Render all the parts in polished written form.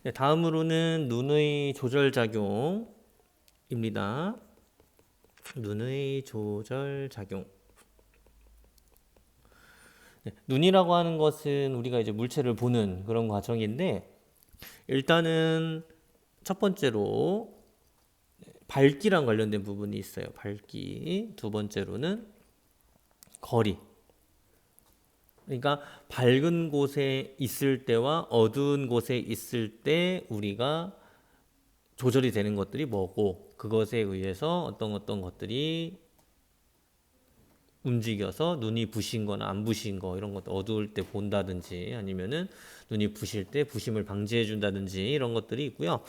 네, 다음으로는 눈의 조절작용입니다. 눈의 조절작용. 네, 눈이라고 하는 것은 우리가 이제 물체를 보는 그런 과정인데, 일단은 첫 번째로 밝기랑 관련된 부분이 있어요. 밝기. 두 번째로는 거리. 그러니까 밝은 곳에 있을 때와 어두운 곳에 있을 때 우리가 조절이 되는 것들이 뭐고, 그것에 의해서 어떤 것들이 움직여서 눈이 부신 거나 안 부신 거, 이런 것도 어두울 때 본다든지 아니면은 눈이 부실 때 부심을 방지해 준다든지 이런 것들이 있고요.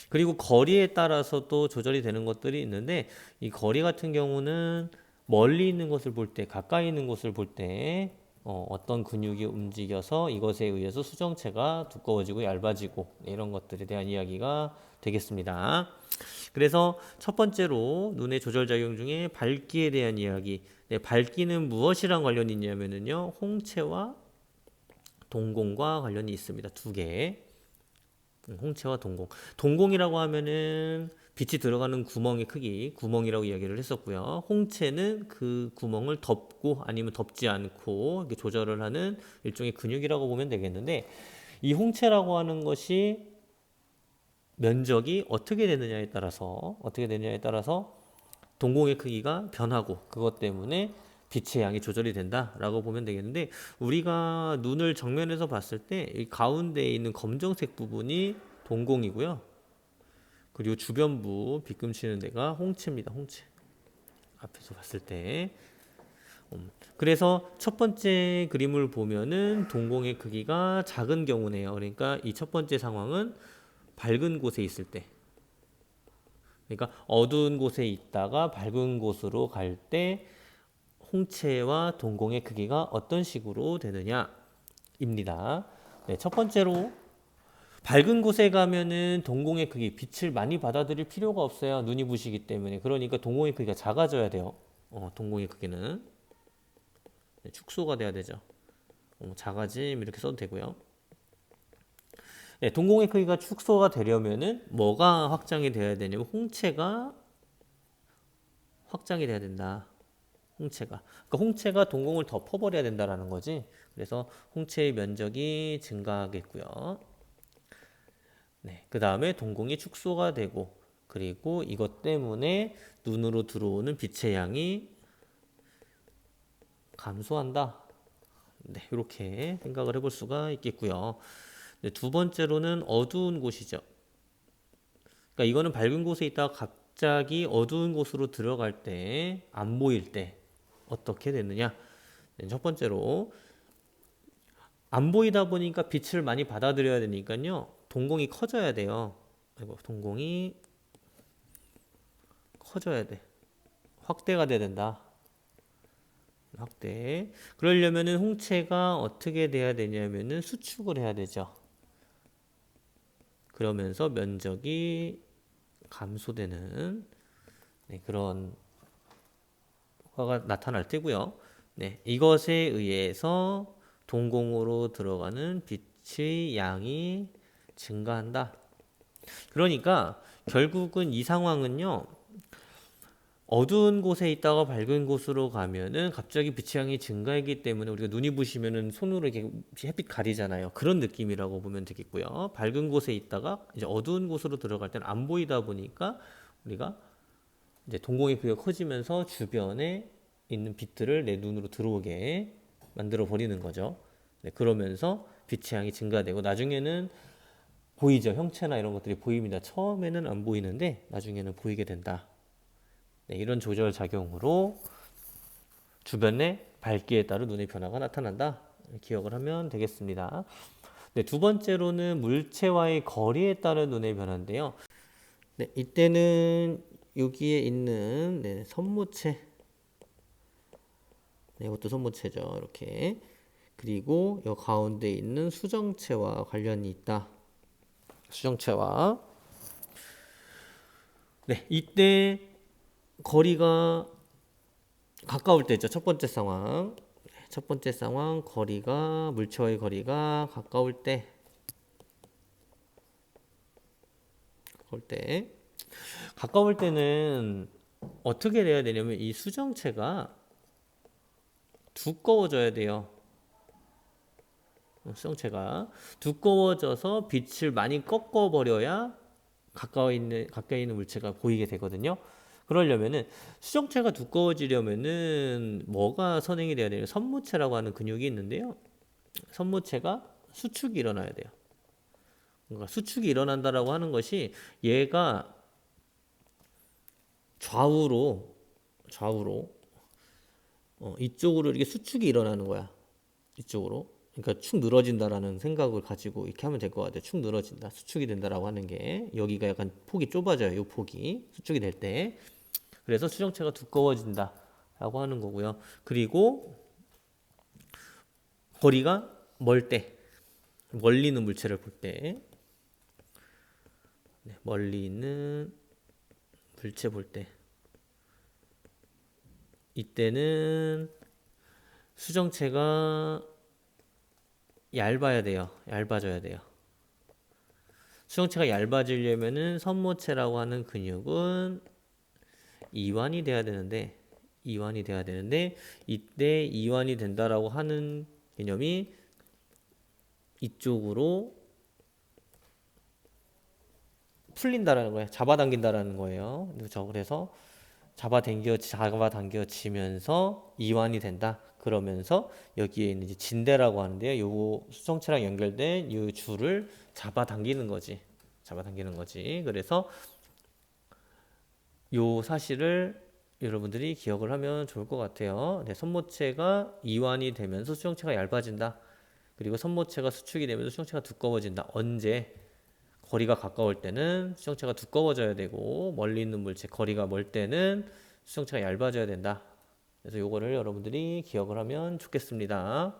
그리고 거리에 따라서도 조절이 되는 것들이 있는데, 이 거리 같은 경우는 멀리 있는 것을 볼 때, 가까이 있는 곳을 볼 때 어떤 근육이 움직여서 이것에 의해서 수정체가 두꺼워지고 얇아지고 이런 것들에 대한 이야기가 되겠습니다. 그래서 첫 번째로 눈의 조절작용 중에 밝기에 대한 이야기. 네, 밝기는 무엇이랑 관련이 있냐면요, 홍채와 동공과 관련이 있습니다. 두 개. 홍채와 동공. 동공이라고 하면은 빛이 들어가는 구멍의 크기, 구멍이라고 이야기를 했었고요. 홍채는 그 구멍을 덮고 아니면 덮지 않고 이렇게 조절을 하는 일종의 근육이라고 보면 되겠는데, 이 홍채라고 하는 것이 면적이 어떻게 되느냐에 따라서 동공의 크기가 변하고, 그것 때문에 빛의 양이 조절이 된다라고 보면 되겠는데, 우리가 눈을 정면에서 봤을 때 이 가운데에 있는 검정색 부분이 동공이고요. 그리고 주변부 빗금치는 데가 홍채입니다. 홍채. 앞에서 봤을 때. 그래서 첫 번째 그림을 보면은 동공의 크기가 작은 경우네요. 그러니까 이 첫 번째 상황은 밝은 곳에 있을 때, 그러니까 어두운 곳에 있다가 밝은 곳으로 갈 때 홍채와 동공의 크기가 어떤 식으로 되느냐입니다. 네, 첫 번째로 밝은 곳에 가면은 동공의 크기, 빛을 많이 받아들일 필요가 없어요. 눈이 부시기 때문에. 그러니까 동공의 크기가 작아져야 돼요. 동공의 크기는 네, 축소가 돼야 되죠. 작아짐 이렇게 써도 되고요. 네, 동공의 크기가 축소가 되려면은 뭐가 확장이 돼야 되냐면 홍채가 확장이 돼야 된다. 홍채가. 그러니까 홍채가 동공을 덮어버려야 된다라는 거지. 그래서 홍채의 면적이 증가하겠고요. 네, 그 다음에 동공이 축소가 되고, 그리고 이것 때문에 눈으로 들어오는 빛의 양이 감소한다. 네, 이렇게 생각을 해볼 수가 있겠고요. 네, 두 번째로는 어두운 곳이죠. 그러니까 이거는 밝은 곳에 있다가 갑자기 어두운 곳으로 들어갈 때, 안 보일 때 어떻게 되느냐? 네, 첫 번째로 안 보이다 보니까 빛을 많이 받아들여야 되니까요, 동공이 커져야 돼요. 아이고, 동공이 커져야 돼. 확대가 돼야 된다. 확대. 그러려면은 홍채가 어떻게 돼야 되냐면은 수축을 해야 되죠. 그러면서 면적이 감소되는 네, 그런 효과가 나타날 테고요. 네, 이것에 의해서 동공으로 들어가는 빛의 양이 증가한다. 그러니까 결국은 이 상황은요, 어두운 곳에 있다가 밝은 곳으로 가면은 갑자기 빛의 양이 증가하기 때문에 우리가 눈이 부시면은 손으로 이렇게 햇빛 가리잖아요. 그런 느낌이라고 보면 되겠고요. 밝은 곳에 있다가 이제 어두운 곳으로 들어갈 때는 안 보이다 보니까 우리가 이제 동공의 크기가 커지면서 주변에 있는 빛들을 내 눈으로 들어오게 만들어 버리는 거죠. 네, 그러면서 빛의 양이 증가되고 나중에는 보이죠. 형체나 이런 것들이 보입니다. 처음에는 안 보이는데 나중에는 보이게 된다. 네, 이런 조절 작용으로 주변의 밝기에 따른 눈의 변화가 나타난다. 기억을 하면 되겠습니다. 네, 두 번째로는 물체와의 거리에 따른 눈의 변화인데요. 네, 이때는 여기에 있는 네, 선모체, 네, 이것도 선모체죠. 이렇게. 그리고 이 가운데 있는 수정체와 관련이 있다. 수정체와. 네, 이때 거리가 가까울 때죠. 첫 번째 상황. 첫 번째 상황, 거리가, 물체와의 거리가 가까울 때. 가까울 때. 가까울 때는 어떻게 돼야 되냐면 이 수정체가 두꺼워져야 돼요. 수정체가 두꺼워져서 빛을 많이 꺾어버려야 가까이 있는 물체가 보이게 되거든요. 그러려면은 수정체가 두꺼워지려면은 뭐가 선행이 돼야 되냐면 선무체라고 하는 근육이 있는데요. 선무체가 수축이 일어나야 돼요. 그러니까 수축이 일어난다라고 하는 것이 얘가 좌우로 이쪽으로 이렇게 수축이 일어나는 거야. 이쪽으로. 그러니까 축 늘어진다라는 생각을 가지고 이렇게 하면 될 것 같아요. 축 늘어진다, 수축이 된다라고 하는 게 여기가 약간 폭이 좁아져요. 이 폭이 수축이 될 때. 그래서 수정체가 두꺼워진다라고 하는 거고요. 그리고 거리가 멀 때, 멀리 있는 물체를 볼 때, 멀리 있는 물체 볼 때, 이때는 수정체가 얇아야 돼요. 얇아져야 돼요. 수정체가 얇아지려면은 선모체라고 하는 근육은 이완이 돼야 되는데 이때 이완이 된다라고 하는 개념이 이쪽으로 풀린다라는 거예요. 잡아당긴다라는 거예요. 그렇죠? 그래서 잡아당겨지면서 이완이 된다. 그러면서 여기에 있는 이제 진대라고 하는데요. 요 수정체랑 연결된 이 줄을 잡아당기는 거지. 그래서 요 사실을 여러분들이 기억을 하면 좋을 것 같아요. 네, 손모체가 이완이 되면서 수정체가 얇아진다. 그리고 손모체가 수축이 되면서 수정체가 두꺼워진다. 언제? 거리가 가까울 때는 수정체가 두꺼워져야 되고 멀리 있는 물체 거리가 멀 때는 수정체가 얇아져야 된다. 그래서 요거를 여러분들이 기억을 하면 좋겠습니다.